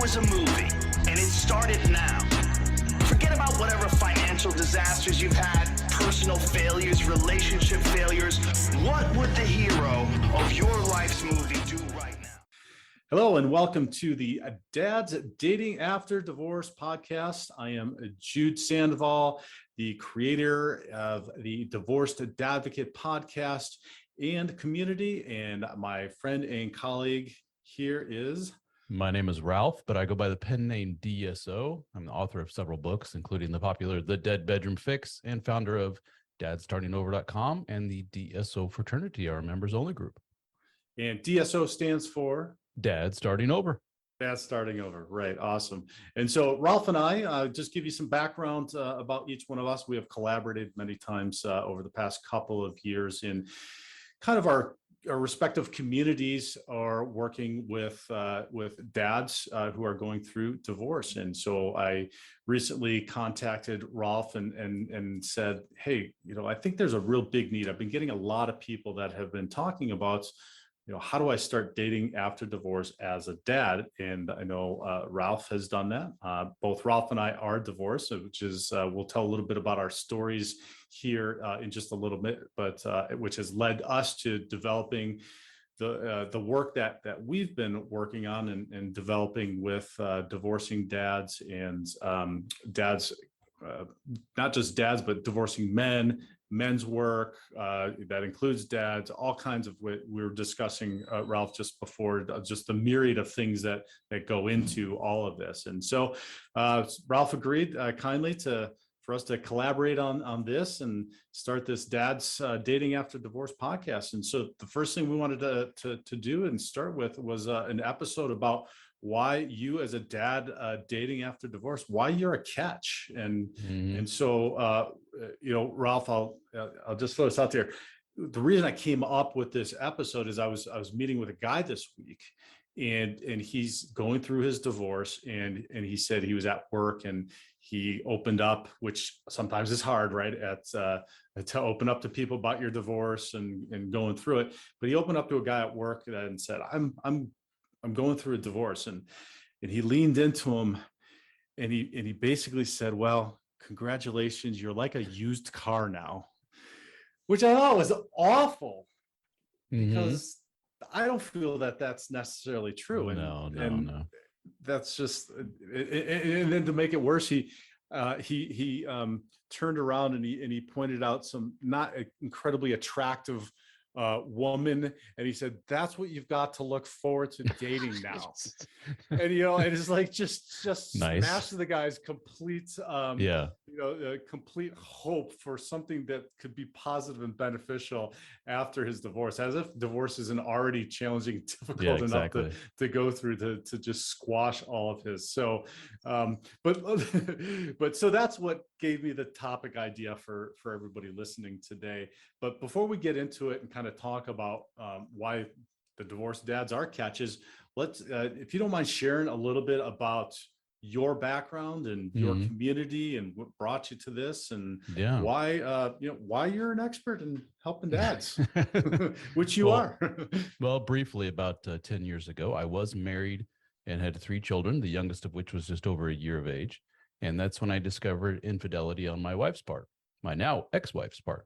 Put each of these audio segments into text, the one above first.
was a movie, and it started now, forget about whatever financial disasters you've had, personal failures, relationship failures. What would the hero of your life's movie do right now? Hello and welcome to the Dad's Dating After Divorce podcast. I am Jude Sandoval, the creator of the Divorced Dadvocate podcast and community, and my friend and colleague here is... My name is Ralph, but I go by the pen name DSO. I'm the author of several books, including the popular The Dead Bedroom Fix and founder of dadstartingover.com and the DSO fraternity, our members only group. And DSO stands for? Dad Starting Over. Dad Starting Over. Right. Awesome. And so Ralph and I, just give you some background about each one of us. We have collaborated many times over the past couple of years in kind of our respective communities are working with dads who are going through divorce. And so I recently contacted Ralph and said, hey, I think there's a real big need. I've been getting a lot of people that have been talking about, how do I start dating after divorce as a dad? And I know Ralph has done that. Both Ralph and I are divorced, which is, we'll tell a little bit about our stories here in just a little bit, but which has led us to developing the work that we've been working on and developing with divorcing dads and dads, not just dads, but divorcing men's work that includes dads, all kinds of what we were discussing, Ralph, just before, just the myriad of things that go into all of this. And so Ralph agreed kindly for us to collaborate on this and start this Dad's Dating After Divorce podcast. And so the first thing we wanted to do and start with was an episode about why you as a dad dating after divorce, why you're a catch. And so, Ralph, I'll just throw this out there. The reason I came up with this episode is I was meeting with a guy this week and he's going through his divorce and he said he was at work and he opened up, which sometimes is hard, right? To open up to people about your divorce and going through it. But he opened up to a guy at work and said, I'm going through a divorce. And he leaned into him and he basically said, well, congratulations, you're like a used car now, which I thought was awful because I don't feel that that's necessarily true. No. That's just, and then to make it worse, he turned around and he pointed out some not incredibly attractive woman, and he said, that's what you've got to look forward to dating now. And and it's like just nice. Smash the guy's complete complete hope for something that could be positive and beneficial after his divorce, as if divorce isn't already challenging, difficult enough to go through to just squash all of his. So but so that's what gave me the topic idea for everybody listening today. But before we get into it and kind of talk about why the divorced dads are catches, let's if you don't mind sharing a little bit about your background and your community and what brought you to this and why why you're an expert in helping dads, which you are. Well, briefly, about 10 years ago, I was married and had 3 children, the youngest of which was just over a year of age. And that's when I discovered infidelity on my wife's part, my now ex-wife's part.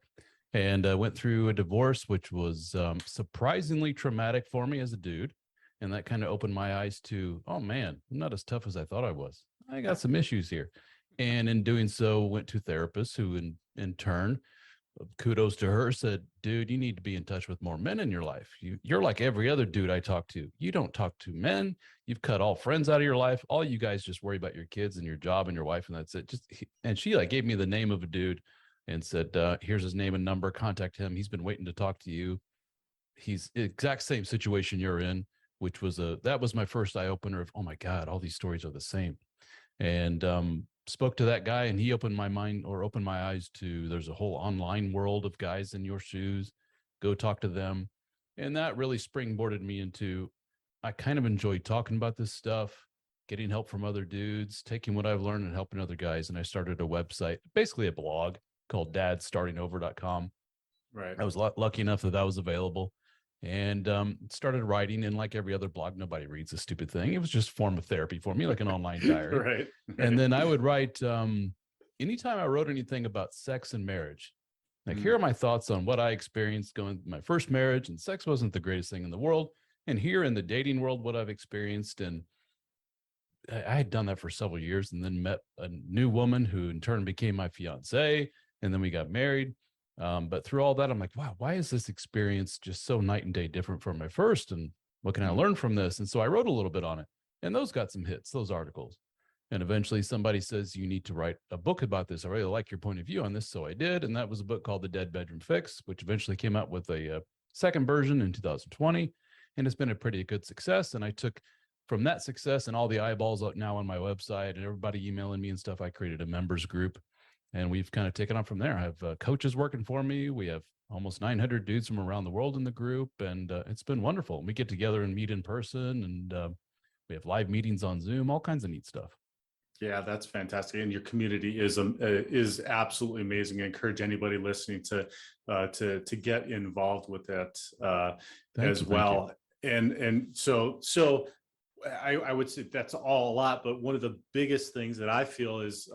And I went through a divorce, which was surprisingly traumatic for me as a dude. And that kind of opened my eyes to, oh man, I'm not as tough as I thought I was. I got some issues here. And in doing so, went to therapists who in turn, kudos to her, said, dude, you need to be in touch with more men in your life. You're like every other dude I talk to. You don't talk to men. You've cut all friends out of your life. All you guys just worry about your kids and your job and your wife, and that's it. And she gave me the name of a dude and said, here's his name and number, contact him. He's been waiting to talk to you. He's exact same situation you're in, which was that was my first eye opener of, oh my God, all these stories are the same. And spoke to that guy and he opened my mind, or opened my eyes to, there's a whole online world of guys in your shoes. Go talk to them. And that really springboarded me into, I kind of enjoy talking about this stuff, getting help from other dudes, taking what I've learned and helping other guys. And I started a website, basically a blog called dadstartingover.com. Right. I was lucky enough that was available. and started writing. And like every other blog, nobody reads this stupid thing. It was just a form of therapy for me, like an online diary. Right. And then I would write anytime I wrote anything about sex and marriage. Like, here are my thoughts on what I experienced going through my first marriage, and sex wasn't the greatest thing in the world. And here in the dating world, what I've experienced. And I had done that for several years, and then met a new woman who in turn became my fiance. And then we got married. But through all that, I'm like, wow, why is this experience just so night and day different from my first? And what can I learn from this? And so I wrote a little bit on it, and those got some hits, those articles. And eventually somebody says, you need to write a book about this. I really like your point of view on this. So I did. And that was a book called The Dead Bedroom Fix, which eventually came out with a second version in 2020. And it's been a pretty good success. And I took from that success and all the eyeballs out now on my website and everybody emailing me and stuff, I created a members group, and we've kind of taken on from there. I have coaches working for me. We have almost 900 dudes from around the world in the group, and it's been wonderful. We get together and meet in person, and we have live meetings on Zoom, all kinds of neat stuff. Yeah, that's fantastic, and your community is absolutely amazing. I encourage anybody listening to get involved with that as well. And so I would say that's all a lot, but one of the biggest things that I feel is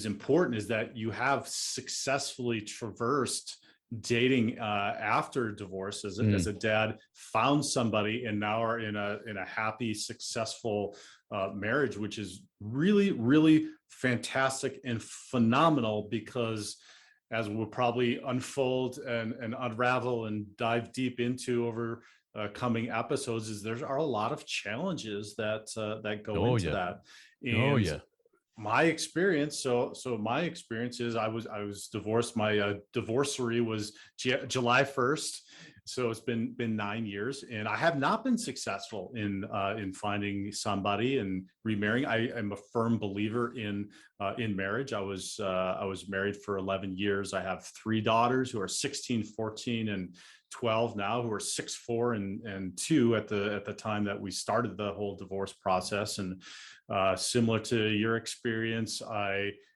important is that you have successfully traversed dating after divorce as a dad, found somebody, and now are in a happy, successful marriage, which is really, really fantastic and phenomenal, because as we'll probably unfold and unravel and dive deep into over coming episodes, is there are a lot of challenges that go into that. And my experience, so my experience is I was divorced. My divorcery was July 1st. So it's been 9 years, and I have not been successful in finding somebody and remarrying. I am a firm believer in marriage. I was married for 11 years. I have 3 daughters who are 16, 14, and 12 now, who are 6, 4, and 2 at the time that we started the whole divorce process. And similar to your experience,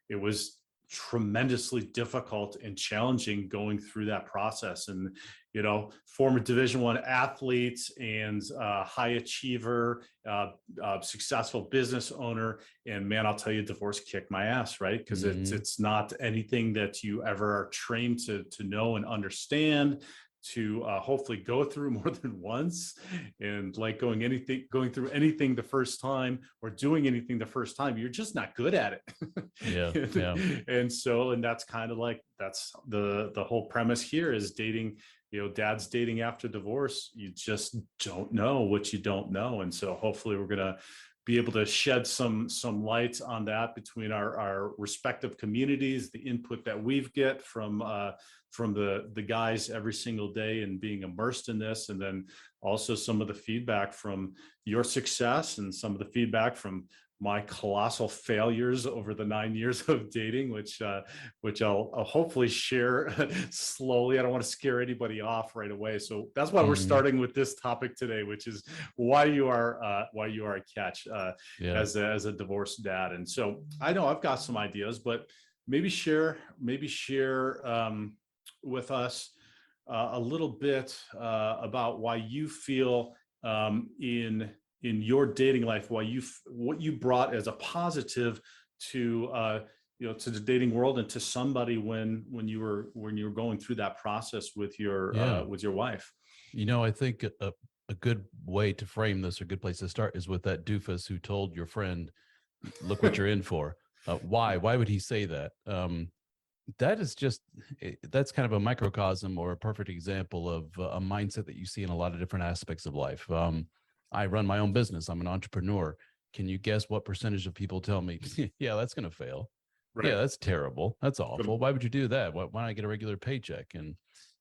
it was tremendously difficult and challenging going through that process. And former Division I athlete and high achiever, successful business owner, and man, I'll tell you, divorce kicked my ass, right? Because it's not anything that you ever are trained to know and understand, to hopefully go through more than once. And like going through anything the first time, or doing anything the first time, you're just not good at it. And that's kind of like, that's the whole premise here is dating. Dads dating after divorce, you just don't know what you don't know. And so hopefully we're going to be able to shed some light on that between our respective communities, the input that we've get from the guys every single day and being immersed in this, and then also some of the feedback from your success and some of the feedback from my colossal failures over the 9 years of dating, which I'll hopefully share slowly. I don't want to scare anybody off right away. So that's why we're starting with this topic today, which is why you are a catch as a divorced dad. And so I know I've got some ideas, but maybe share with us a little bit about why you feel in your dating life, what you brought as a positive to to the dating world and to somebody when you were going through that process with your wife. I think a good way to frame this, or a good place to start, is with that doofus who told your friend, look what you're in for. Why would he say that? That's kind of a microcosm or a perfect example of a mindset that you see in a lot of different aspects of life. I run my own business. I'm an entrepreneur. Can you guess what percentage of people tell me, yeah, that's going to fail. Right. Yeah, that's terrible. That's awful. Why would you do that? Why don't I get a regular paycheck? And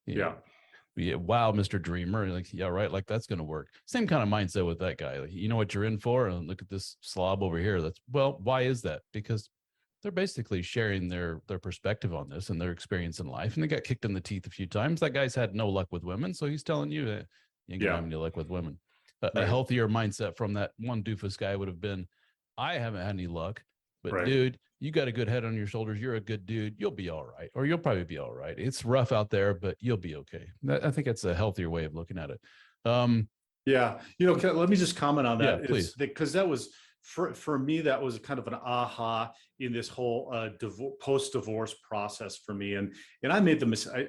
wow, Mr. Dreamer. Like, yeah, right. Like, that's going to work. Same kind of mindset with that guy. Like, you know what you're in for? And look at this slob over here. Why is that? Because they're basically sharing their perspective on this and their experience in life. And they got kicked in the teeth a few times. That guy's had no luck with women. So he's telling you that you ain't going to have any luck with women. A healthier mindset from that one doofus guy would have been, I haven't had any luck, but dude, you got a good head on your shoulders. You're a good dude. You'll be all right, or you'll probably be all right. It's rough out there, but you'll be okay. I think that's a healthier way of looking at it. Yeah. Let me just comment on that. Yeah, please. Because that was, for me, that was kind of an aha in this whole post-divorce process for me. And I made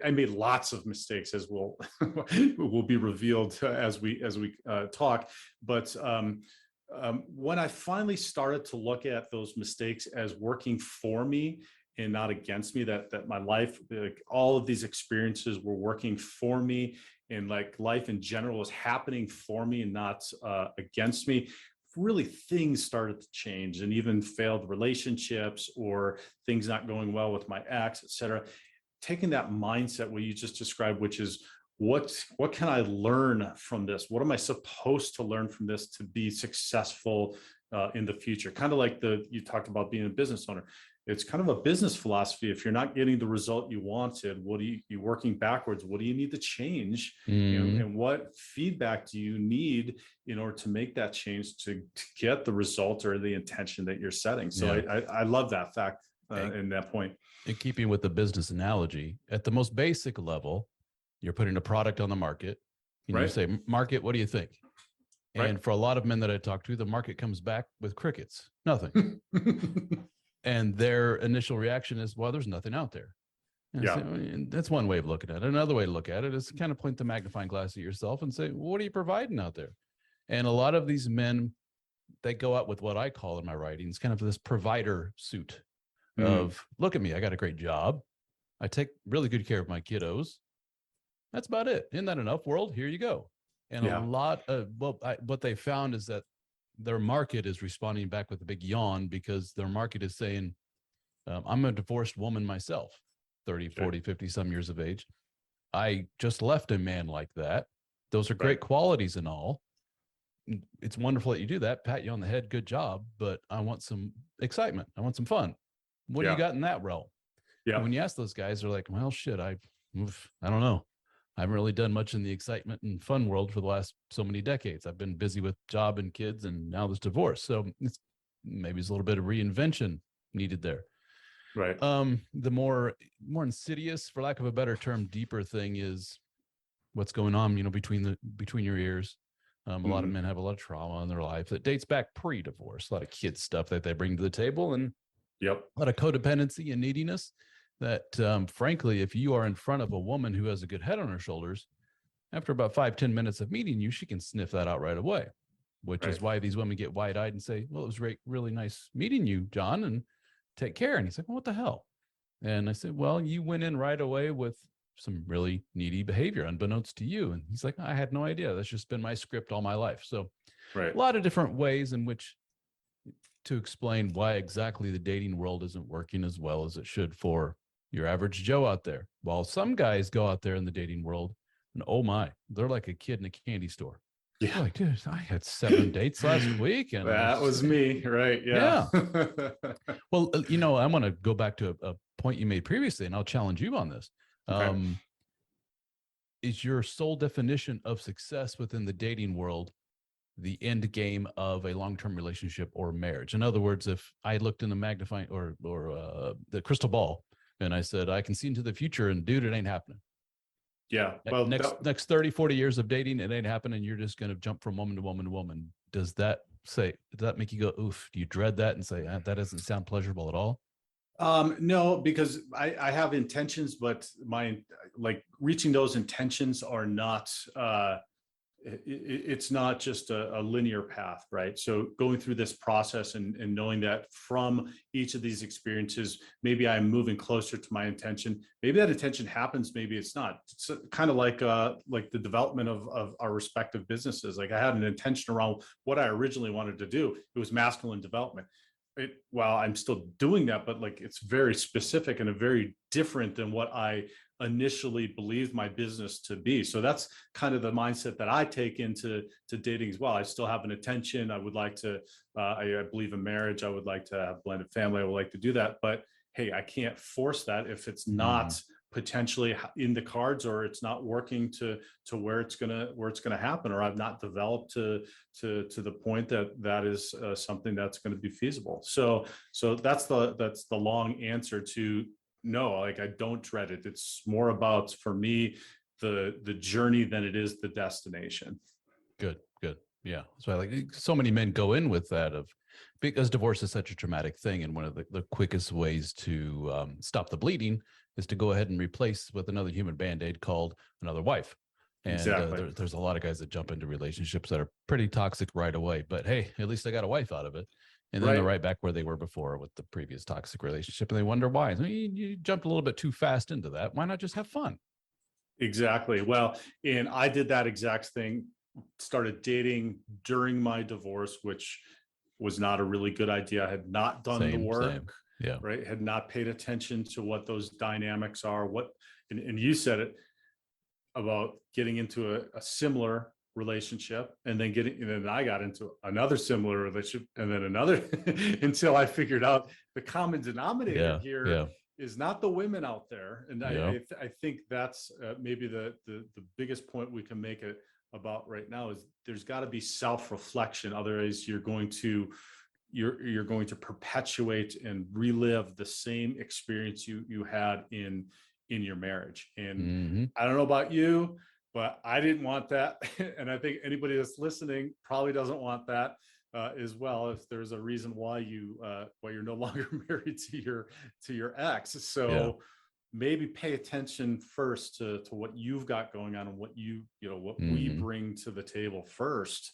I made lots of mistakes, as will be revealed as we talk. But when I finally started to look at those mistakes as working for me and not against me, that my life, all of these experiences were working for me, and like life in general was happening for me and not against me, really things started to change. And even failed relationships or things not going well with my ex, et cetera, taking that mindset what you just described, which is, what can I learn from this? What am I supposed to learn from this to be successful in the future? Kind of like you talked about being a business owner. It's kind of a business philosophy. If you're not getting the result you wanted, what you working backwards? What do you need to change? And what feedback do you need in order to make that change to get the result or the intention that you're setting? So yeah. I love that fact in that point. In keeping with the business analogy, at the most basic level, you're putting a product on the market and right. You say, market, what do you think? And right. For a lot of men that I talk to, the market comes back with crickets, nothing. And their initial reaction is, well, there's nothing out there. And yeah. And that's one way of looking at it. Another way to look at it is kind of point the magnifying glass at yourself and say, well, what are you providing out there? And a lot of these men, they go out with what I call in my writings, kind of this provider suit of, look at me, I got a great job. I take really good care of my kiddos. That's about it. Isn't that enough, world? Here you go. And yeah. A lot of what they found is that their market is responding back with a big yawn, because their market is saying, I'm a divorced woman myself, 30, 40, 50 some years of age. I just left a man like that. Those are great qualities and all. It's wonderful that you do that. Pat you on the head. Good job. But I want some excitement. I want some fun. What do you got in that realm? Yeah. And when you ask those guys, they're like, well, shit, I don't know. I haven't really done much in the excitement and fun world for the last so many decades. I've been busy with job and kids, and now there's divorce. So maybe it's a little bit of reinvention needed there. Right. The more insidious, for lack of a better term, deeper thing is what's going on, between your ears. A lot of men have a lot of trauma in their life that dates back pre-divorce, a lot of kids stuff that they bring to the table, and a lot of codependency and neediness. That frankly, if you are in front of a woman who has a good head on her shoulders, after about 5-10 minutes of meeting you, she can sniff that out right away, which is why these women get wide-eyed and say, well, it was really nice meeting you, John, and take care. And he's like, well, what the hell? And I said, well, you went in right away with some really needy behavior unbeknownst to you. And he's like, I had no idea. That's just been my script all my life. So a lot of different ways in which to explain why exactly the dating world isn't working as well as it should for your average Joe out there. While some guys go out there in the dating world and oh my, they're like a kid in a candy store. Yeah. They're like, dude, I had 7 dates last week. And that was me. Right. Yeah. Well, I want to go back to a point you made previously, and I'll challenge you on this. Is your sole definition of success within the dating world the end game of a long-term relationship or marriage? In other words, if I looked in the magnifying or the crystal ball, and I said, I can see into the future, and dude, it ain't happening. Yeah. Well, next 30, 40 years of dating, it ain't happening. You're just going to jump from woman to woman to woman. Does that make you go, oof? Do you dread that and say, that doesn't sound pleasurable at all? No, because I have intentions, but reaching those intentions are not, it's not just a linear path, right? So going through this process and knowing that from each of these experiences, maybe I'm moving closer to my intention. Maybe that intention happens, maybe it's not. It's kind of like the development of our respective businesses. Like I had an intention around what I originally wanted to do. It was masculine development. Well, I'm still doing that, but it's very specific and very different than what I initially believed my business to be. So that's kind of the mindset that I take into dating as well. I still have an intention. I would like to, I believe in marriage. I would like to have blended family. I would like to do that, but hey, I can't force that if it's not potentially in the cards, or it's not working to where it's gonna happen, or I've not developed to the point that is something that's going to be feasible. So that's the long answer to no, like I don't dread it. It's more about, for me, the journey than it is the destination. Good. Yeah. So like so many men go in with that because divorce is such a traumatic thing. And one of the quickest ways to stop the bleeding is to go ahead and replace with another human Band-Aid called another wife. And Exactly. there's a lot of guys that jump into relationships that are pretty toxic right away, but hey, at least I got a wife out of it. And then they're right back where they were before with the previous toxic relationship. And they wonder why. I mean, you jumped a little bit too fast into that. Why not just have fun? Exactly. Well, and I did that exact thing, started dating during my divorce, which was not a really good idea. I had not done the work, Yeah. right? Had not paid attention to what those dynamics are. And you said it about getting into a similar relationship, and then I got into another similar relationship, and then another until I figured out the common denominator here is not the women out there. And I think that's maybe the biggest point we can make it about right now is there's got to be self-reflection. Otherwise you're going to perpetuate and relive the same experience you had in your marriage. And I don't know about you, but I didn't want that. And I think anybody that's listening probably doesn't want that as well, if there's a reason why you're no longer married to your ex. So maybe pay attention first to what you've got going on and what we bring to the table first,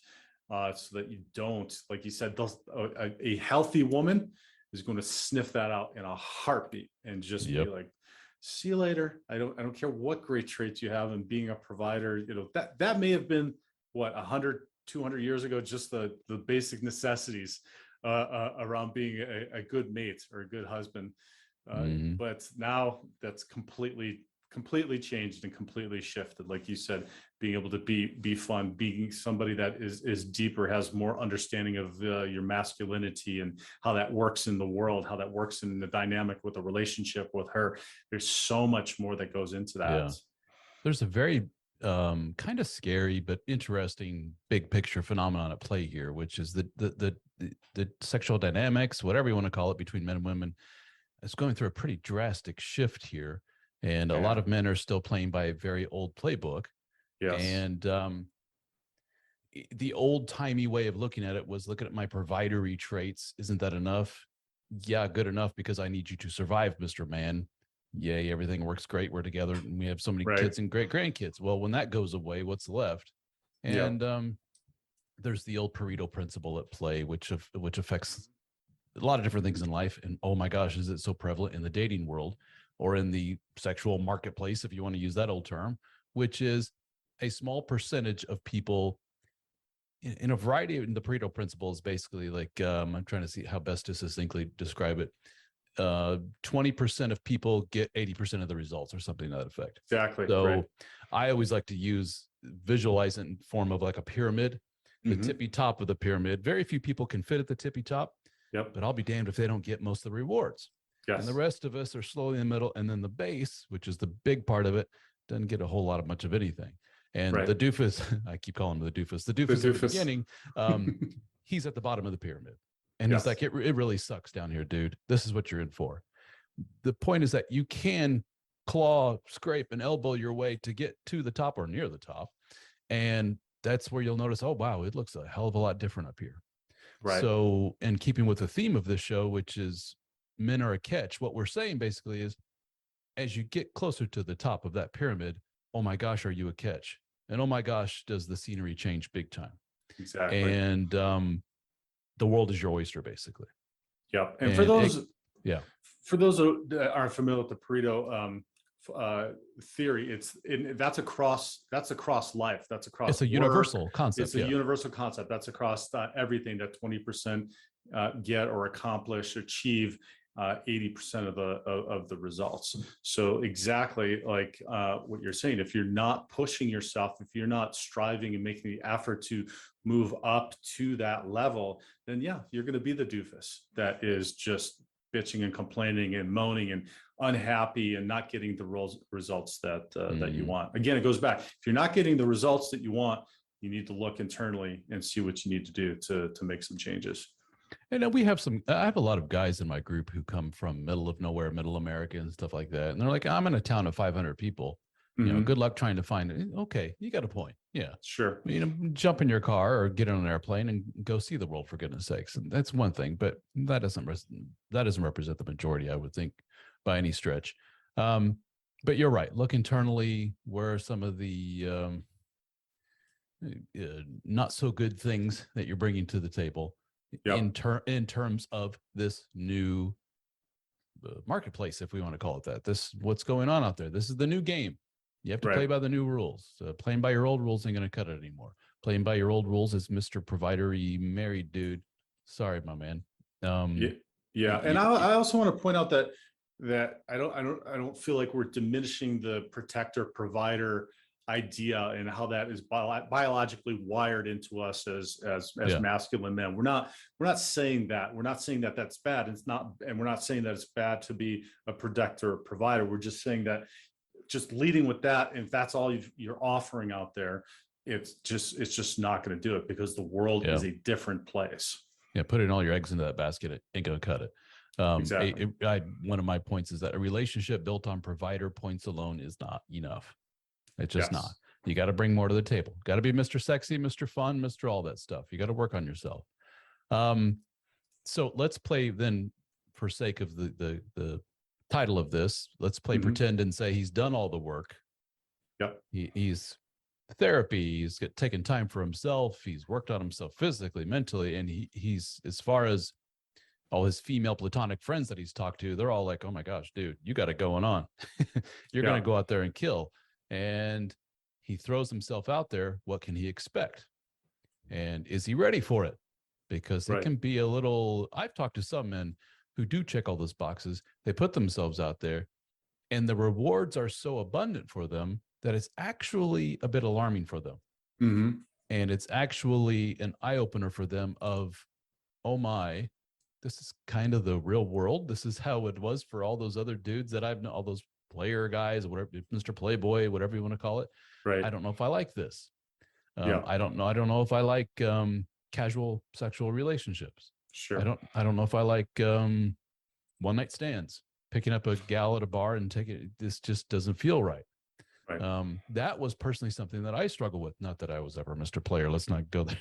so that you don't, like you said, a healthy woman is going to sniff that out in a heartbeat and just be like, see you later. I don't care what great traits you have, and being a provider, that may have been what 100, 200 years ago, just the basic necessities around being a good mate or a good husband. But now that's completely changed and completely shifted. Like you said, being able to be fun, being somebody that is deeper, has more understanding of your masculinity and how that works in the world, how that works in the dynamic with a relationship with her. There's so much more that goes into that. Yeah. There's a very kind of scary but interesting big picture phenomenon at play here, which is the sexual dynamics, whatever you want to call it, between men and women. It's going through a pretty drastic shift here, and a lot of men are still playing by a very old playbook. Yes. And the old timey way of looking at it was looking at my providery traits. Isn't that enough? Yeah, good enough, because I need you to survive, Mr. Man. Yay, everything works great. We're together and we have so many kids and great grandkids. Well, when that goes away, what's left? And there's the old Pareto principle at play, which affects a lot of different things in life. And oh my gosh, is it so prevalent in the dating world or in the sexual marketplace, if you want to use that old term, which is a small percentage of people in a variety of the Pareto principle is basically like, I'm trying to see how best to succinctly describe it. 20% of people get 80% of the results, or something to that effect. Exactly. So I always like to visualize it in form of like a pyramid, the tippy top of the pyramid. Very few people can fit at the tippy top. But I'll be damned if they don't get most of the rewards. Yes. And the rest of us are slowly in the middle. And then the base, which is the big part of it, doesn't get a whole lot of much of anything. And the doofus, I keep calling him the doofus at the beginning, he's at the bottom of the pyramid. And he's like, it really sucks down here, dude. This is what you're in for. The point is that you can claw, scrape, and elbow your way to get to the top or near the top. And that's where you'll notice, oh, wow, it looks a hell of a lot different up here. Right. So, in keeping with the theme of this show, which is men are a catch, what we're saying basically is, as you get closer to the top of that pyramid, oh my gosh, are you a catch? And oh my gosh, does the scenery change big time? Exactly. And the world is your oyster, basically. Yep. And for those that aren't familiar with the Pareto theory, that's across life. That's across. It's a universal concept. It's a universal concept. That's across everything that 20% get or accomplish, achieve 80% of the results. So exactly like what you're saying, if you're not pushing yourself, if you're not striving and making the effort to move up to that level, then you're going to be the doofus that is just bitching and complaining and moaning and unhappy and not getting the results that that you want. Again, it goes back. If you're not getting the results that you want, you need to look internally and see what you need to do to make some changes. And I have a lot of guys in my group who come from middle of nowhere, middle America and stuff like that. And they're like, I'm in a town of 500 people. You know, good luck trying to find it. Okay, you got a point. Yeah, sure. You know, jump in your car or get on an airplane and go see the world, for goodness sakes. And that's one thing, but that doesn't represent the majority, I would think, by any stretch. But you're right. Look internally. Where are some of the not so good things that you're bringing to the table in terms of this new marketplace, if we want to call it that? What's going on out there. This is the new game. You have to play by the new rules. Playing by your old rules ain't going to cut it anymore. Playing by your old rules is Mr. Provider-y married dude. Sorry, my man. And I also want to point out that I don't feel like we're diminishing the protector provider idea and how that is biologically wired into us as masculine men. We're not saying that. We're not saying that that's bad. It's not, and we're not saying that it's bad to be a protector provider. We're just saying that just leading with that, if that's all you're offering out there, it's just not going to do it, because the world is a different place. Yeah, putting all your eggs into that basket, it ain't going to cut it. Exactly. One of my points is that a relationship built on provider points alone is not enough. It's just not. You got to bring more to the table. Got to be Mr. Sexy, Mr. Fun, Mr. all that stuff. You got to work on yourself. So let's play then, for sake of the title of this, let's play pretend and say he's done all the work. Yep. He's therapy. He's taken time for himself. He's worked on himself physically, mentally, and he's, as far as all his female platonic friends that he's talked to, they're all like, oh my gosh, dude, you got it going on. You're going to go out there and kill. And he throws himself out there. What can he expect? And is he ready for it? Because it can be a little, I've talked to some men who do check all those boxes. They put themselves out there and the rewards are so abundant for them that it's actually a bit alarming for them. And it's actually an eye opener for them of, oh my, this is kind of the real world. This is how it was for all those other dudes that I've known, all those player guys, whatever, Mr. Playboy, whatever you want to call it. I don't know if I like this. I don't know if I like casual sexual relationships. Sure. I don't know if I like one night stands, picking up a gal at a bar and taking it. This just doesn't feel right. That was personally something that I struggle with. Not that I was ever Mr. Player. Let's not go there.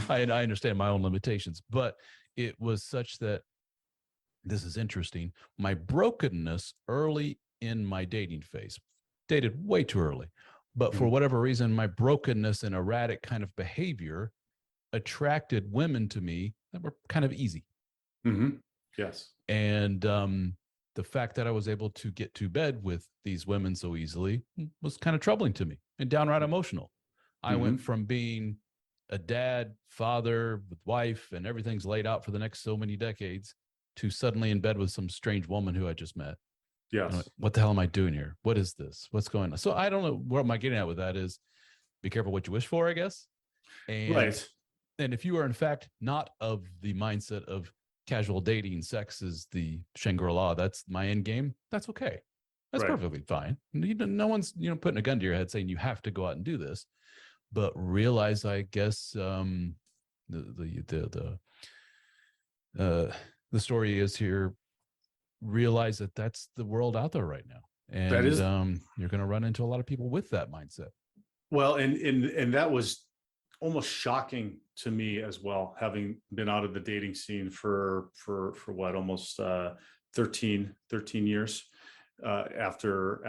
I understand my own limitations, but it was such that, this is interesting, my brokenness early in my dating phase, dated way too early, but for whatever reason, my brokenness and erratic kind of behavior attracted women to me that were kind of easy. Yes. And the fact that I was able to get to bed with these women so easily was kind of troubling to me and downright emotional. I went from being a dad, father with wife, and everything's laid out for the next so many decades, to suddenly in bed with some strange woman who I just met. Yes. What the hell am I doing here? What is this? What's going on? So I don't know. What am I getting at with that is, be careful what you wish for, I guess. And, and if you are in fact not of the mindset of casual dating, sex is the Shangri-La, that's my end game, that's okay. That's perfectly fine. No one's, putting a gun to your head saying you have to go out and do this. But realize, I guess, the story is here, realize that that's the world out there right now. And that is, you're going to run into a lot of people with that mindset. Well, and that was almost shocking to me as well, having been out of the dating scene for what, almost 13 years after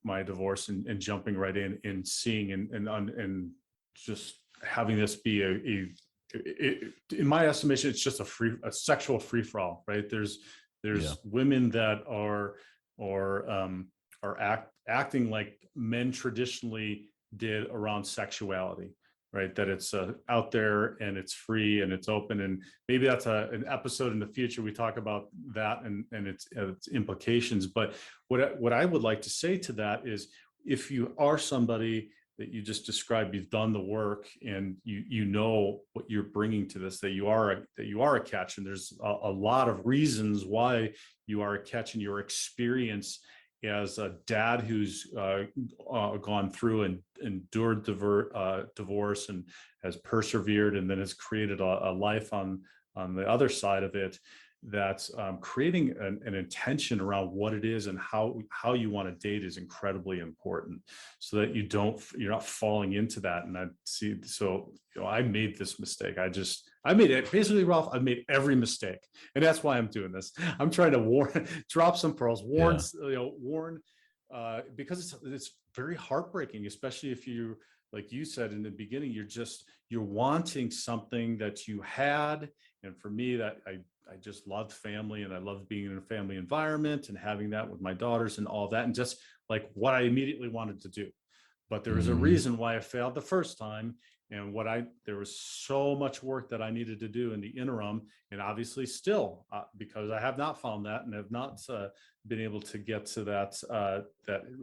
my divorce, and jumping right in and seeing and just having this be in my estimation, it's just a sexual free-for-all, right? There's women that are acting like men traditionally did around sexuality, right? That it's out there and it's free and it's open. And maybe that's an episode in the future. We talk about that and its implications. But what I would like to say to that is, if you are somebody that you just described. You've done the work, and you know what you're bringing to this, that you are a catch, and there's a lot of reasons why you are a catch, and your experience as a dad who's gone through and endured divorce and has persevered, and then has created a life on the other side of it, that's creating an intention around what it is and how you want to date is incredibly important, so that you're not falling into that. And I see, so I made this mistake. I made it basically, Ralph. I've made every mistake, and that's why I'm doing this. I'm trying to drop some pearls, warn, because it's very heartbreaking, especially if you, like you said in the beginning, you're wanting something that you had. And for me, that I just loved family, and I loved being in a family environment and having that with my daughters and all that, and just like what I immediately wanted to do. But there was a reason why I failed the first time, and there was so much work that I needed to do in the interim, and obviously still, because I have not found that and have not been able to get to that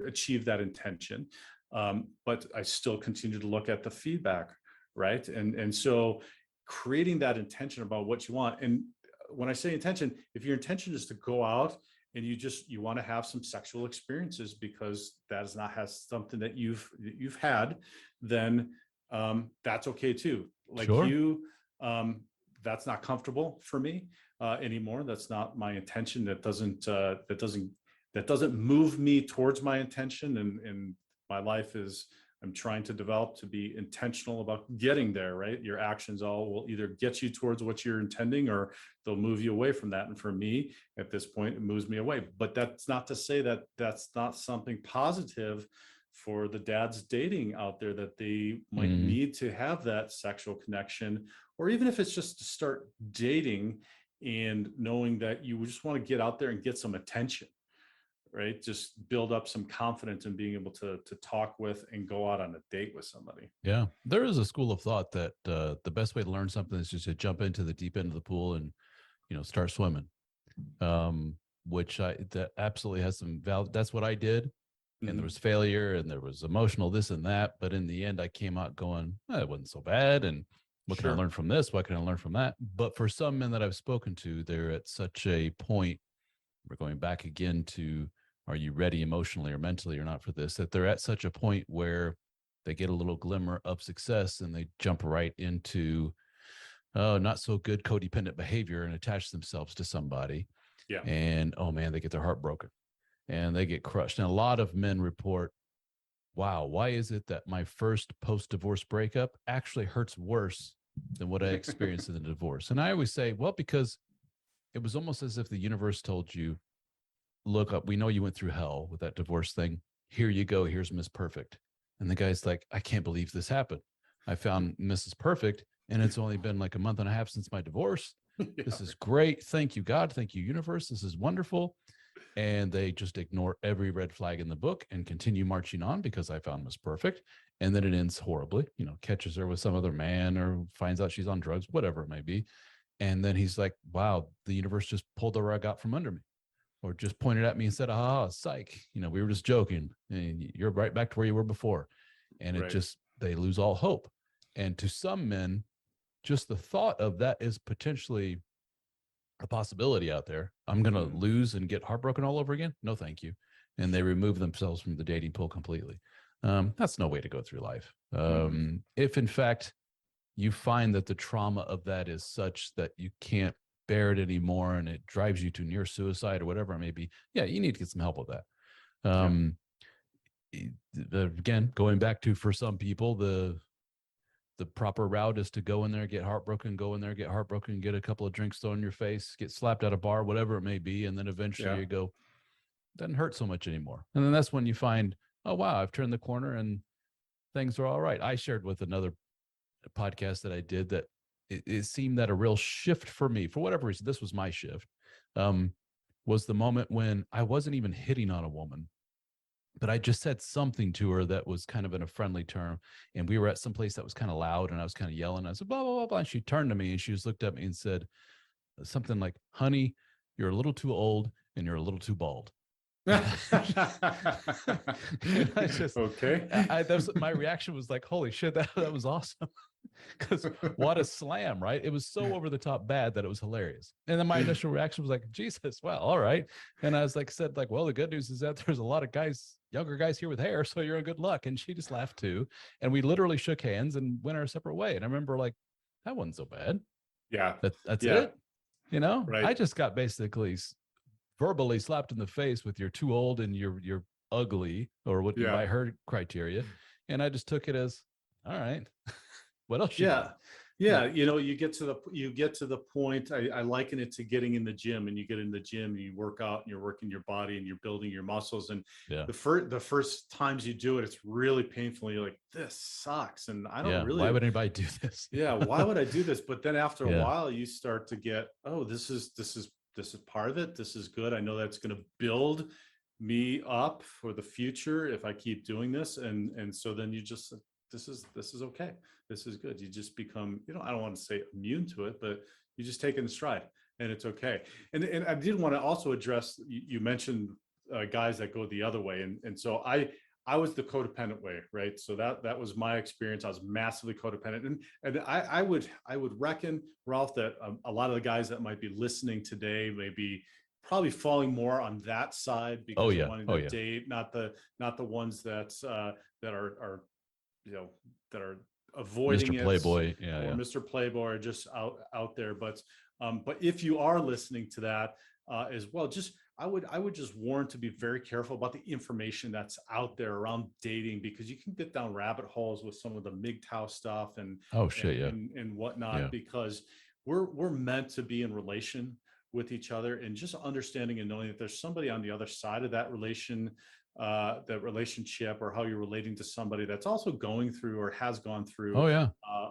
achieve that intention. But I still continue to look at the feedback, right? And so creating that intention about what you want. And when I say intention, if your intention is to go out and you want to have some sexual experiences because that is not has something that you've had, then that's okay too. Like that's not comfortable for me anymore. That's not my intention. That doesn't move me towards my intention. And my life is, I'm trying to develop to be intentional about getting there, right? Your actions all will either get you towards what you're intending, or they'll move you away from that. And for me, at this point, it moves me away. But that's not to say that that's not something positive for the dads dating out there, that they might need to have that sexual connection, or even if it's just to start dating and knowing that you just want to get out there and get some attention. Right? Just build up some confidence in being able to talk with and go out on a date with somebody. Yeah. There is a school of thought that the best way to learn something is just to jump into the deep end of the pool and, start swimming. Which that absolutely has some value. That's what I did. And there was failure and there was emotional this and that. But in the end, I came out going, it wasn't so bad. And what can I learn from this? What can I learn from that? But for some men that I've spoken to, they're at such a point, we're going back again to, are you ready emotionally or mentally or not for this, that they're at such a point where they get a little glimmer of success and they jump right into, not so good codependent behavior and attach themselves to somebody. Yeah. And, oh man, they get their heart broken and they get crushed. And a lot of men report, wow, why is it that my first post-divorce breakup actually hurts worse than what I experienced in the divorce? And I always say, well, because it was almost as if the universe told you, look up, we know you went through hell with that divorce thing. Here you go. Here's Miss Perfect. And the guy's like, I can't believe this happened. I found Mrs. Perfect, and it's only been like a month and a half since my divorce. This is great. Thank you, God. Thank you, universe. This is wonderful. And they just ignore every red flag in the book and continue marching on because I found Miss Perfect. And then it ends horribly, catches her with some other man or finds out she's on drugs, whatever it may be. And then he's like, wow, the universe just pulled the rug out from under me. Or just pointed at me and said, psych, we were just joking and you're right back to where you were before. And they lose all hope. And to some men, just the thought of that is potentially a possibility out there. I'm going to lose and get heartbroken all over again. No, thank you. And they remove themselves from the dating pool completely. That's no way to go through life. If in fact you find that the trauma of that is such that you can't bear it anymore and it drives you to near suicide or whatever it may be, you need to get some help with that. Again, going back to, for some people, the proper route is to go in there, get heartbroken, get a couple of drinks thrown in your face, get slapped at a bar, whatever it may be. And then eventually you go, doesn't hurt so much anymore. And then that's when you find, oh, wow, I've turned the corner and things are all right. I shared with another podcast that I did that it seemed that a real shift for me, for whatever reason, this was my shift, was the moment when I wasn't even hitting on a woman, but I just said something to her that was kind of in a friendly term. And we were at some place that was kind of loud and I was kind of yelling. I said, blah, blah, blah, blah. And she turned to me and she just looked at me and said something like, honey, you're a little too old and you're a little too bald. And I just, Okay. that was, my reaction was like, holy shit, that was awesome. Because what a slam, right? It was so over the top bad that it was hilarious. And then my initial reaction was like, Jesus, well, all right. And I was like, said like, well, the good news is that there's a lot of guys, younger guys here with hair, so you're in good luck. And she just laughed too. And we literally shook hands and went our separate way. And I remember like, that wasn't so bad. Yeah. That's Yeah. it. You know, Right. I just got basically verbally slapped in the face with you're too old and you're ugly, or what Yeah. by her criteria. And I just took it as, all right. What else? Yeah. Yeah. You know, you get to the point, I liken it to getting in the gym, and you get in the gym and you work out and you're working your body and you're building your muscles. And Yeah. the first times you do it, it's really painful. You're like, this sucks. And I don't really, why would anybody do this? yeah, why would I do this? But then after a Yeah. while, you start to get, oh, this is part of it. This is good. I know that's going to build me up for the future if I keep doing this. And so then you just, this is okay. This is good. You just become, you know, I don't want to say immune to it, but you just take it in stride, and it's okay. And I did want to also address, you mentioned guys that go the other way. And so I was the codependent way, right? So that was my experience. I was massively codependent. And I would reckon, Ralph, that a lot of the guys that might be listening today may be probably falling more on that side, because they're wanting to date, not the ones that are, you know, that are avoiding Mr. Playboy, or Mr. Playboy, or just out there. But if you are listening to that as well, just I would just warn to be very careful about the information that's out there around dating, because you can get down rabbit holes with some of the MGTOW stuff and and whatnot, because we're meant to be in relation with each other, and just understanding and knowing that there's somebody on the other side of that relationship, or how you're relating to somebody that's also going through or has gone through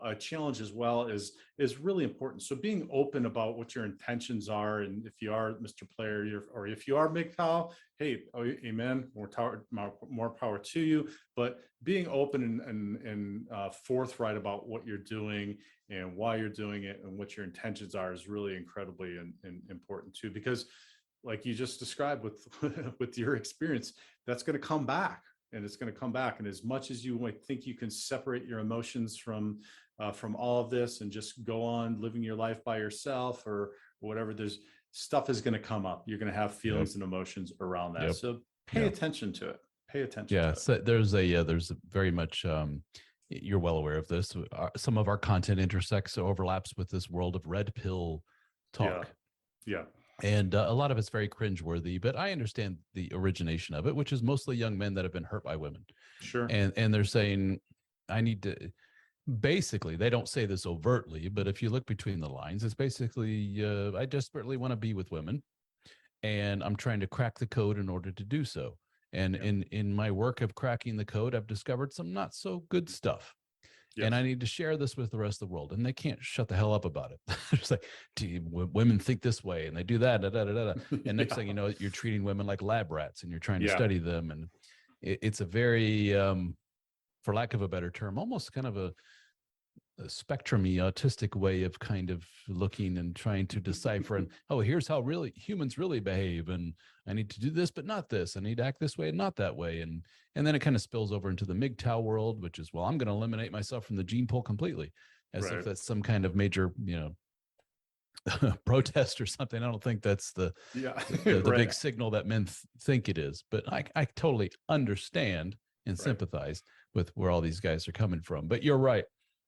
a challenge as well, is really important. So being open about what your intentions are, and if you are Mr. Player, or if you are MGTOW, hey, amen, more power to you. But being open and forthright about what you're doing and why you're doing it and what your intentions are is really incredibly important too, because like you just described with your experience, that's going to come back, and it's going to come back. And as much as you might think you can separate your emotions from all of this and just go on living your life by yourself or whatever, there's stuff is going to come up. You're going to have feelings and emotions around that. So pay attention to it. Pay attention. Yeah. So there's a very much, you're well aware of this. Some of our content intersects, overlaps with this world of red pill talk. Yeah. And a lot of it's very cringeworthy, but I understand the origination of it, which is mostly young men that have been hurt by women. Sure. And they're saying, I need to, basically, they don't say this overtly, but if you look between the lines, it's basically, I desperately want to be with women, and I'm trying to crack the code in order to do so. And in my work of cracking the code, I've discovered some not so good stuff. Yes. And I need to share this with the rest of the world, and they can't shut the hell up about it. It's like, women think this way, and they do that, and next thing you know, you're treating women like lab rats, and you're trying to study them, and it's a very, for lack of a better term, almost kind of a spectrum-y, autistic way of kind of looking and trying to decipher. And here's how really humans really behave, and I need to do this, but not this. I need to act this way and not that way, and then it kind of spills over into the MGTOW world, which is, well, I'm going to eliminate myself from the gene pool completely, as if that's some kind of major, protest or something. I don't think that's the big signal that men think it is. But I totally understand and sympathize with where all these guys are coming from. But you're right.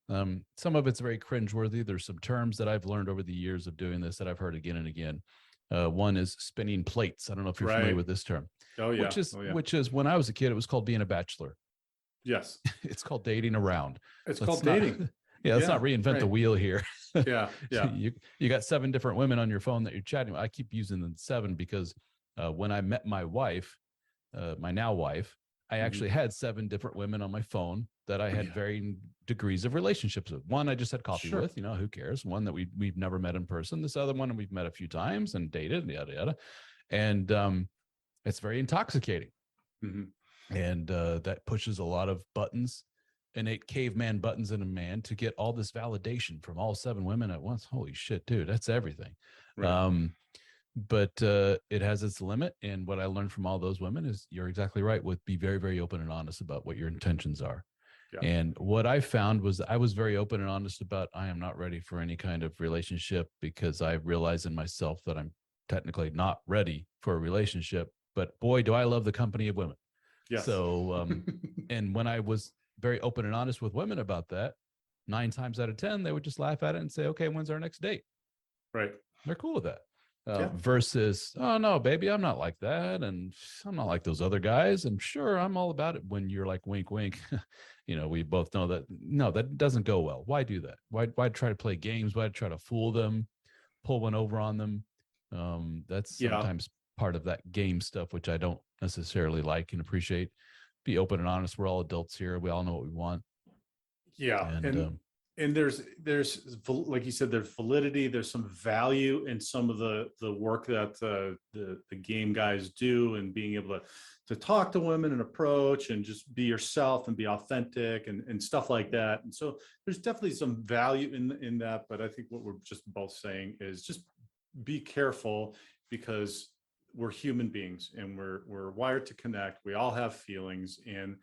Some of it's very cringeworthy. There's some terms that I've learned over the years of doing this that I've heard again and again. One is spinning plates. I don't know if you're familiar with this term. Oh yeah. Which is when I was a kid, it was called being a bachelor. Yes. It's called dating around. It's called dating. Let's not reinvent the wheel here. Yeah. You got 7 different women on your phone that you're chatting with. I keep using the 7 because when I met my wife, my now wife, I actually had 7 different women on my phone that I had varying degrees of relationships with. One I just had coffee with, who cares? One that we've never met in person. This other one we've met a few times and dated, and yada yada. And it's very intoxicating. And that pushes a lot of buttons, innate caveman buttons in a man, to get all this validation from all 7 women at once. Holy shit, dude, that's everything. but it has its limit. And what I learned from all those women is you're exactly right. Be very, very open and honest about what your intentions are. Yeah. And what I found was I was very open and honest about I am not ready for any kind of relationship because I realize in myself that I'm technically not ready for a relationship. But boy, do I love the company of women. Yes. So, and when I was very open and honest with women about that, 9 times out of 10, they would just laugh at it and say, okay, when's our next date? Right. They're cool with that. Yeah. Versus, oh no, baby, I'm not like that. And I'm not like those other guys. And sure, I'm all about it when you're like, wink, wink. We both know that, no, that doesn't go well. Why do that? Why try to play games? Why try to fool them, pull one over on them? That's sometimes part of that game stuff, which I don't necessarily like and appreciate. Be open and honest. We're all adults here. We all know what we want. Yeah. And there's like you said, there's validity, there's some value in some of the work that the game guys do, and being able to talk to women and approach and just be yourself and be authentic and stuff like that. And so there's definitely some value in that. But I think what we're just both saying is just be careful, because we're human beings and we're wired to connect. We all have feelings, and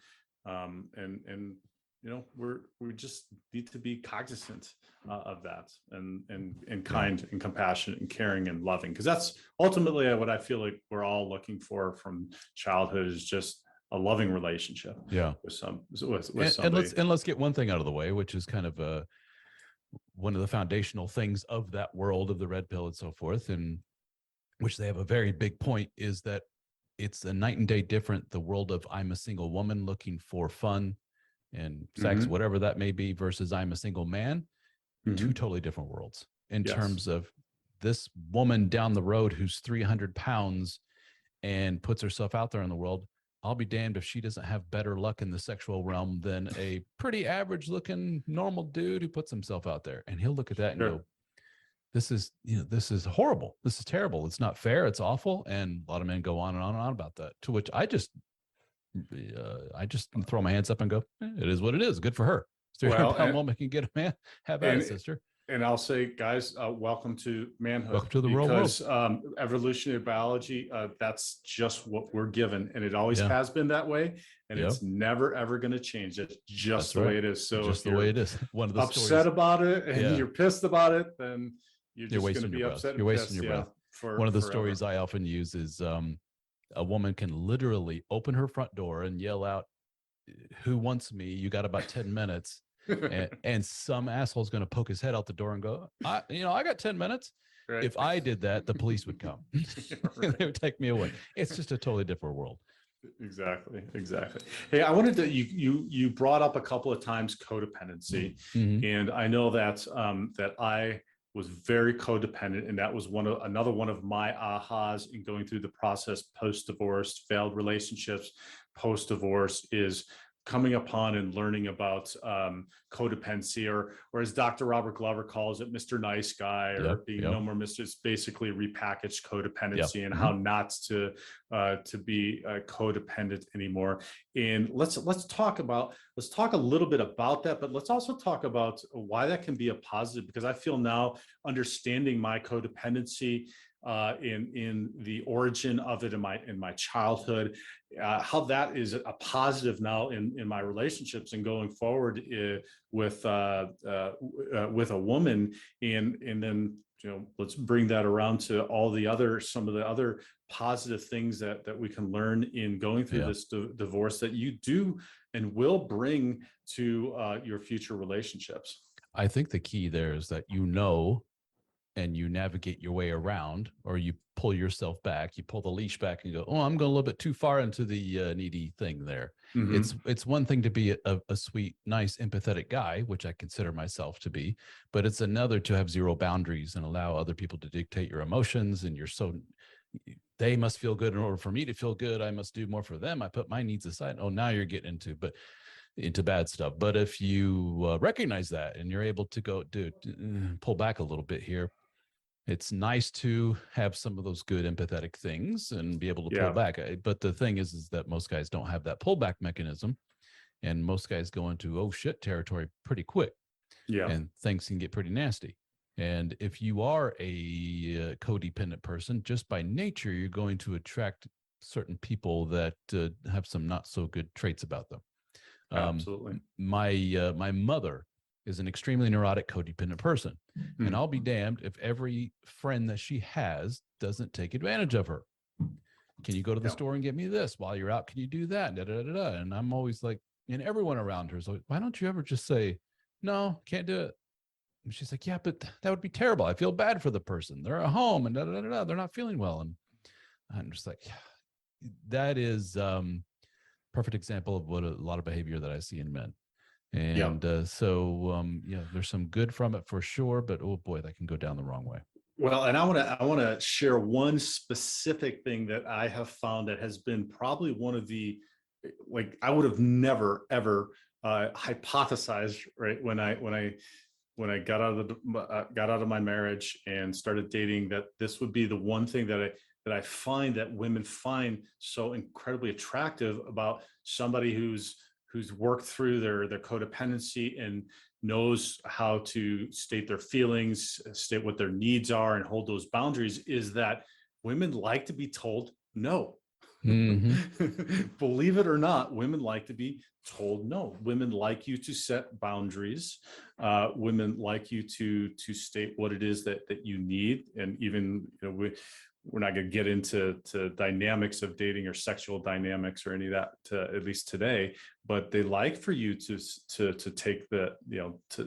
we just need to be cognizant of that, and kind and compassionate and caring and loving, because that's ultimately what I feel like we're all looking for from childhood, is just a loving relationship. Yeah. With somebody. And let's get one thing out of the way, which is kind of one of the foundational things of that world of the red pill and so forth, and which they have a very big point, is that it's a night and day different. The world of I'm a single woman looking for fun and sex, whatever that may be, versus I'm a single man. 2 totally different worlds in terms of this woman down the road who's 300 pounds and puts herself out there in the world. I'll be damned if she doesn't have better luck in the sexual realm than a pretty average looking normal dude who puts himself out there. And he'll look at that and go, this is horrible. This is terrible. It's not fair. It's awful. And a lot of men go on and on and on about that, to which I just throw my hands up and go, it is what it is. Good for her. 300-pound woman can get a man. Have at it, sister. And I'll say, guys, welcome to manhood. Welcome to the real world. Because evolutionary biology, that's just what we're given, and it always has been that way, and it's never ever going to change. It's just the way it is. So just the way it is. One of the upset stories about it, and you're pissed about it, then you're just going to be upset. You're wasting your breath. One of the stories I often use is a woman can literally open her front door and yell out, "Who wants me? You got about 10 minutes." and some asshole's going to poke his head out the door and go, I got 10 minutes. Right. If I did that, the police would come. They would take me away. It's just a totally different world. Exactly. Hey, I wanted to, you brought up a couple of times codependency, and I know that that I was very codependent, and that was another one of my ahas in going through the process post-divorce, failed relationships post-divorce, is coming upon and learning about codependency, or as Dr. Robert Glover calls it, Mr. Nice Guy, or being no more Mr. It's basically repackaged codependency, and how not to be codependent anymore. And let's talk a little bit about that, but let's also talk about why that can be a positive, because I feel now, understanding my codependency in the origin of it in my childhood, how that is a positive now in my relationships and going forward with a woman, and then let's bring that around to some of the other positive things that we can learn in going through this divorce that you do and will bring to your future relationships. I think the key there is that and you navigate your way around, or you pull yourself back, you pull the leash back and go, oh, I'm going a little bit too far into the needy thing there. It's one thing to be a sweet, nice, empathetic guy, which I consider myself to be, but it's another to have zero boundaries and allow other people to dictate your emotions. And they must feel good in order for me to feel good. I must do more for them. I put my needs aside. Oh, now you're getting into bad stuff. But if you recognize that and you're able to go, dude, pull back a little bit here. It's nice to have some of those good empathetic things and be able to pull back. But the thing is that most guys don't have that pullback mechanism, and most guys go into, oh shit territory pretty quick. And things can get pretty nasty. And if you are a codependent person, just by nature, you're going to attract certain people that have some not so good traits about them. Absolutely. My mother is an extremely neurotic, codependent person, and I'll be damned if every friend that she has doesn't take advantage of her. Can you go to the store and get me this while you're out? Can you do that? Da, da, da, da. And I'm always like, and everyone around her is like, why don't you ever just say, no, can't do it? And she's like, yeah, but that would be terrible. I feel bad for the person. They're at home and da, da, da, da, they're not feeling well. And I'm just like, that is perfect example of what a lot of behavior that I see in men. And so there's some good from it for sure, but oh boy, that can go down the wrong way. Well, and I want to share one specific thing that I have found that has been probably one of the, like, I would have never ever hypothesized, right, when I got out of my marriage and started dating, that this would be the one thing that I find that women find so incredibly attractive about somebody who's worked through their codependency and knows how to state their feelings, state what their needs are, and hold those boundaries, is that women like to be told no. Mm-hmm. Believe it or not, women like to be told no. Women like you to set boundaries. Women like you to state what it is that you need. And even, we're not going to get into dynamics of dating or sexual dynamics or any of that, at least today, but they like for you to take the,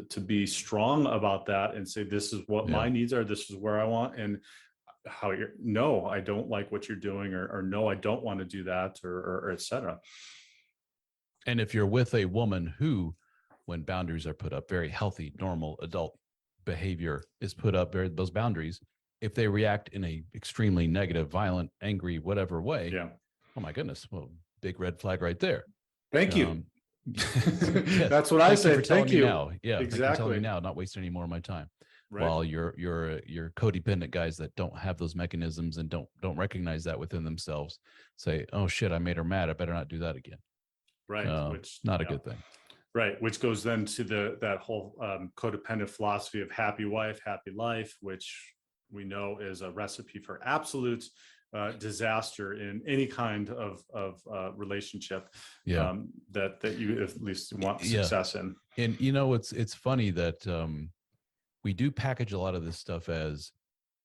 to be strong about that and say, this is what my needs are. This is where I want. And how you're, no, I don't like what you're doing, or no, I don't want to do that, or et cetera. And if you're with a woman who, when boundaries are put up, very healthy, normal adult behavior is put up, those boundaries, if they react in a extremely negative, violent, angry, whatever way, oh my goodness, well, big red flag right there. Thank you. Yes, that's what I say. Thank you. Now. Yeah, exactly. Thank you for telling me now, not wasting any more of my time. Right. While you're codependent guys that don't have those mechanisms and don't recognize that within themselves say, oh shit, I made her mad, I better not do that again. Right. Which not a good thing. Right. Which goes then to that whole codependent philosophy of happy wife, happy life, which we know is a recipe for absolute disaster in any kind of relationship that you at least want success in. And it's funny that we do package a lot of this stuff as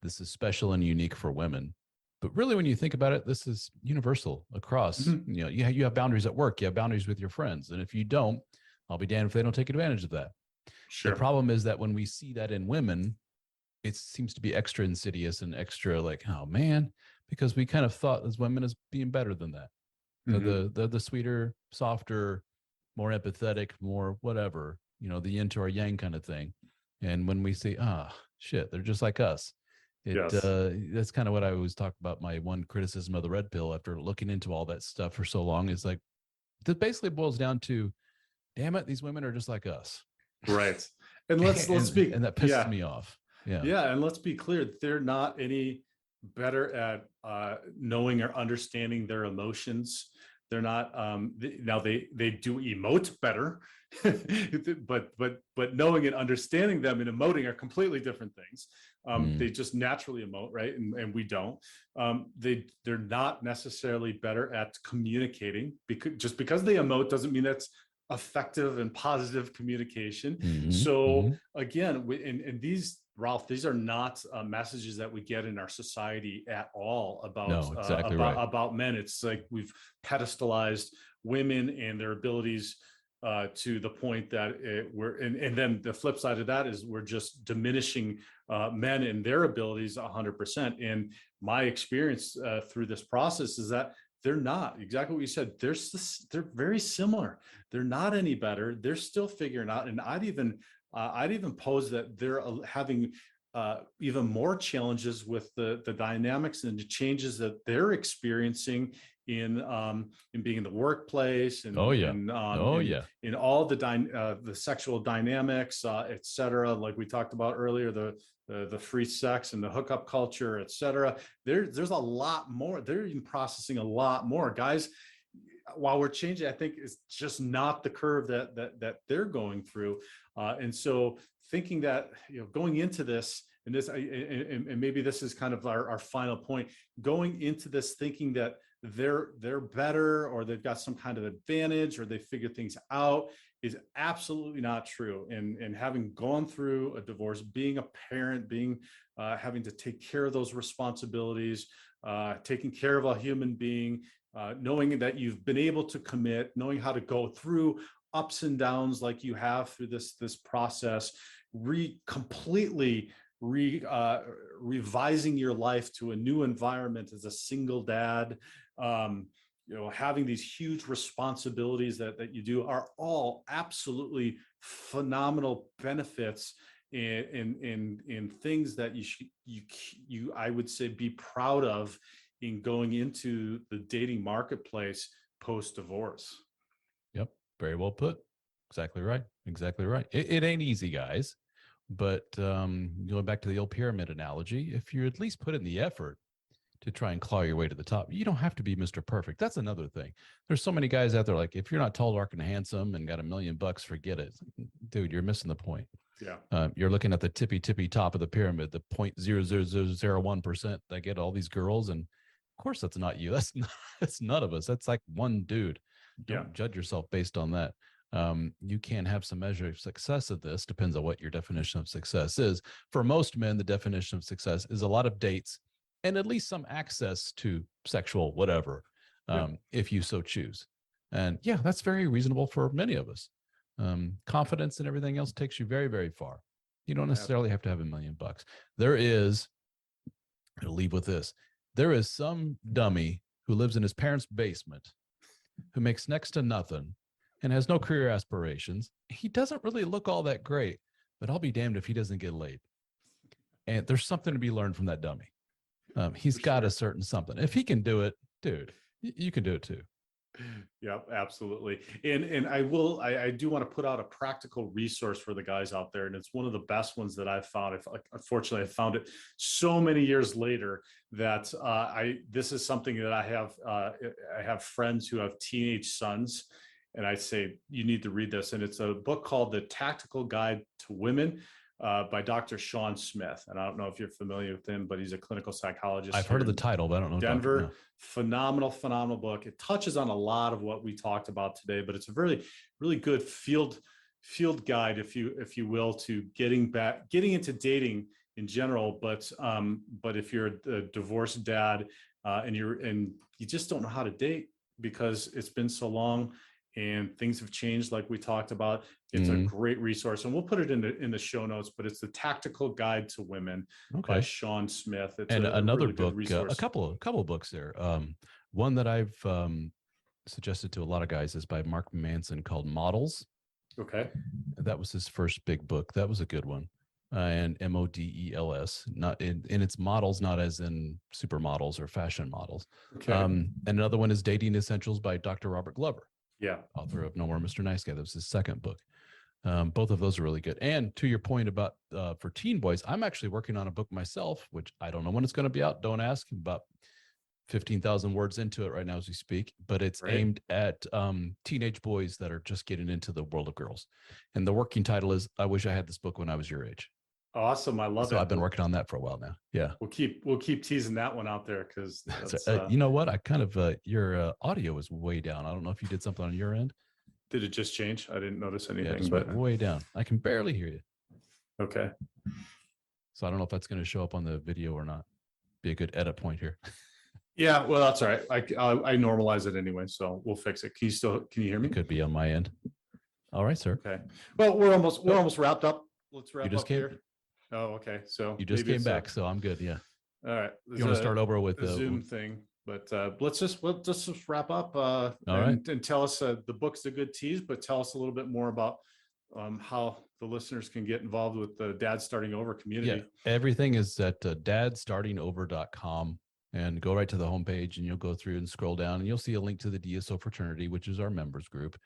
this is special and unique for women, but really when you think about it, this is universal across. Mm-hmm. You have boundaries at work, you have boundaries with your friends, and if you don't, I'll be damned if they don't take advantage of that. Sure. The problem is that when we see that in women, it seems to be extra insidious and extra like, oh man, because we kind of thought as women as being better than that. Mm-hmm. The sweeter, softer, more empathetic, more whatever, the yin to our yang kind of thing. And when we say, shit, they're just like us. That's kind of what I always talk about. My one criticism of the red pill after looking into all that stuff for so long is like, that basically boils down to, damn it, these women are just like us. Right. And let's be, and that pisses me off. Yeah. And let's be clear, they're not any better at knowing or understanding their emotions. They're not now they do emote better, but knowing and understanding them and emoting are completely different things. They just naturally emote, right? And we don't. They're not necessarily better at communicating, because just because they emote doesn't mean that's effective and positive communication. Mm-hmm. So again, and these, Ralph, these are not messages that we get in our society at all about men. It's like we've pedestalized women and their abilities to the point that and then the flip side of that is we're just diminishing men and their abilities 100%. And my experience through this process is that they're not exactly what you said. They're very similar. They're not any better. They're still figuring out. And I'd even pose that they're having even more challenges with the dynamics and the changes that they're experiencing in being in the workplace and in all the sexual dynamics, et cetera. Like we talked about earlier, the free sex and the hookup culture, et cetera. There's a lot more. They're even processing a lot more. Guys, while we're changing, I think it's just not the curve that they're going through. And so thinking that, going into this, and this, and maybe this is kind of our final point, going into this thinking that they're better, or they've got some kind of advantage, or they figure things out, is absolutely not true. And having gone through a divorce, being a parent, having to take care of those responsibilities, taking care of a human being, knowing that you've been able to commit, knowing how to go through ups and downs like you have through this process, completely revising your life to a new environment as a single dad, having these huge responsibilities that you do, are all absolutely phenomenal benefits in things that you I would say be proud of in going into the dating marketplace post-divorce. Yep. Very well put. Exactly right. Exactly right. It ain't easy, guys. But going back to the old pyramid analogy, if you at least put in the effort to try and claw your way to the top, you don't have to be Mr. Perfect. That's another thing. There's so many guys out there, like, if you're not tall, dark, and handsome and got $1 million, forget it. Dude, you're missing the point. Yeah. You're looking at the tippy top of the pyramid, the 0.00001% that get all these girls. And of course, that's not you. That's none of us. That's like one dude. Don't judge yourself based on that. You can have some measure of success of this. Depends on what your definition of success is. For most men, the definition of success is a lot of dates and at least some access to sexual whatever, if you so choose. And yeah, that's very reasonable for many of us. Confidence and everything else takes you very, very far. You don't necessarily have to have $1 million. There is, I'll leave with this. There is some dummy who lives in his parents' basement, who makes next to nothing and has no career aspirations. He doesn't really look all that great, but I'll be damned if he doesn't get laid. And there's something to be learned from that dummy. He's got a certain something. If he can do it, dude, you can do it too. Yeah, absolutely. And I do want to put out a practical resource for the guys out there. And it's one of the best ones that I've found. Unfortunately, I found it so many years later that this is something that I have friends who have teenage sons, and I say, you need to read this. And it's a book called The Tactical Guide to Women by Dr. Sean Smith. And I don't know if you're familiar with him, but he's a clinical psychologist. I've heard of the title, but I don't know. Denver. No. Phenomenal book. It touches on a lot of what we talked about today, but it's a really, really good field guide, if you will, to getting into dating in general. But if you're a divorced dad and you just don't know how to date because it's been so long and things have changed, like we talked about, it's a great resource, and we'll put it in the show notes. But it's The Tactical Guide to Women by Sean Smith. It's another really book, resource. a couple of books there. One that I've suggested to a lot of guys is by Mark Manson, called Models. Okay, that was his first big book. That was a good one. And MODELS, not in its models, not as in supermodels or fashion models. Okay. And another one is Dating Essentials by Dr. Robert Glover. Yeah. Author of No More Mr. Nice Guy. That was his second book. Both of those are really good. And to your point about for teen boys, I'm actually working on a book myself, which I don't know when it's going to be out. Don't ask. About 15,000 words into it right now as we speak, but it's aimed at teenage boys that are just getting into the world of girls. And the working title is, I Wish I Had This Book When I Was Your Age. Awesome. I love it. So I've been working on that for a while now. Yeah. We'll keep teasing that one out there, because you know what? I kind of your audio is way down. I don't know if you did something on your end. Did it just change? I didn't notice anything. Yeah, just went way down. I can barely hear you. Okay. So I don't know if that's going to show up on the video or not. Be a good edit point here. Yeah, well, that's all right. I normalize it anyway, so we'll fix it. Can you hear me? It could be on my end. All right, sir. Okay. Well, we're almost wrapped up. Let's wrap up here. Oh, okay. So you just came back, so I'm good. Yeah. All right. You want to start over with the Zoom thing, but let's just wrap up. All right. And tell us the book's a good tease, but tell us a little bit more about how the listeners can get involved with the Dad Starting Over community. Yeah, everything is at dadstartingover.com, and go right to the homepage, and you'll go through and scroll down, and you'll see a link to the DSO fraternity, which is our members group.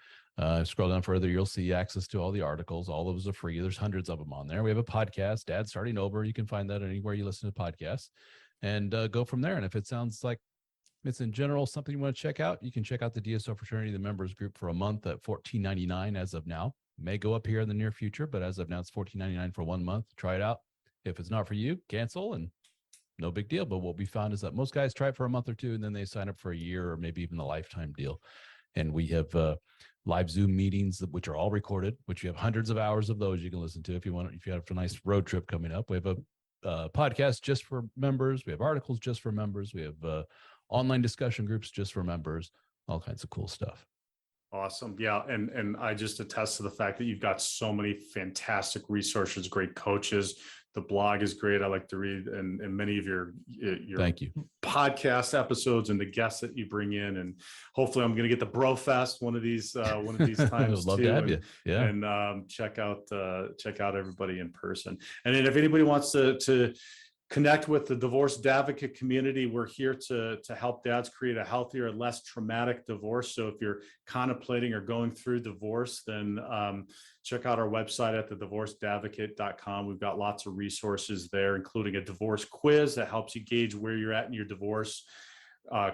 Scroll down further, you'll see access to all the articles. All of those are free. There's hundreds of them on there. We have a podcast, Dad Starting Over. You can find that anywhere you listen to podcasts, and go from there. And if it sounds like it's in general something you want to check out, you can check out the DSO fraternity, the members group, for a month at $14.99 as of now. May go up here in the near future, but as of now, it's $14.99 for 1 month. Try it out. If it's not for you, cancel, and no big deal. But what we found is that most guys try it for a month or two, and then they sign up for a year or maybe even a lifetime deal. And we have live Zoom meetings, which are all recorded, which you have hundreds of hours of those you can listen to if you want. If you have a nice road trip coming up, we have a podcast just for members. We have articles just for members. We have online discussion groups just for members. All kinds of cool stuff. Awesome. Yeah. And I just attest to the fact that you've got so many fantastic resources, great coaches. The blog is great. I like to read and many of your Thank you. podcast episodes and the guests that you bring in. And hopefully I'm going to get the Bro Fest one of these times. Love too, to have you. Yeah. And check out everybody in person. And then if anybody wants to connect with the divorce advocate community, we're here to help dads create a healthier, less traumatic divorce. So if you're contemplating or going through divorce, then check out our website at thedivorceadvocate.com. We've got lots of resources there, including a divorce quiz that helps you gauge where you're at in your divorce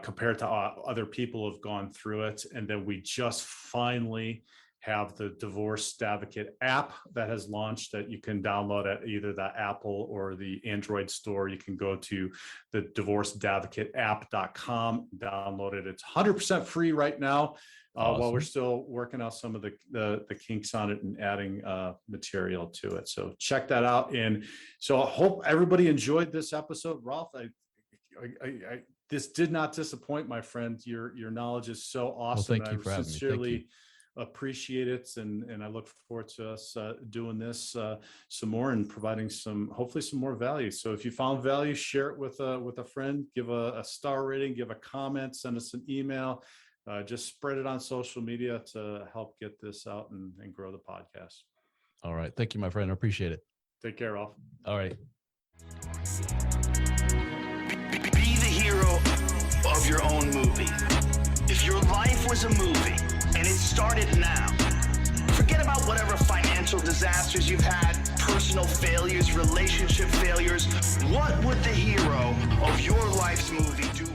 compared to other people who have gone through it. And then we just finally have the Divorce Advocate app that has launched that you can download at either the Apple or the Android store. You can go to the divorceadvocateapp.com, download it. It's 100% free right now. Awesome. While we're still working out some of the kinks on it and adding material to it. So check that out. And so I hope everybody enjoyed this episode. Ralph, this did not disappoint, my friend. Your knowledge is so awesome. Well, thank you for having me. Sincerely appreciate it, and I look forward to us doing this some more and providing hopefully some more value. So if you found value, share it with a friend, give a star rating, give a comment, send us an email, just spread it on social media to help get this out and grow the podcast. All right, thank you, my friend. I appreciate it. Take care, Ralph. All right. Be the hero of your own movie. If your life was a movie and it started now, forget about whatever financial disasters you've had, personal failures, relationship failures. What would the hero of your life's movie do?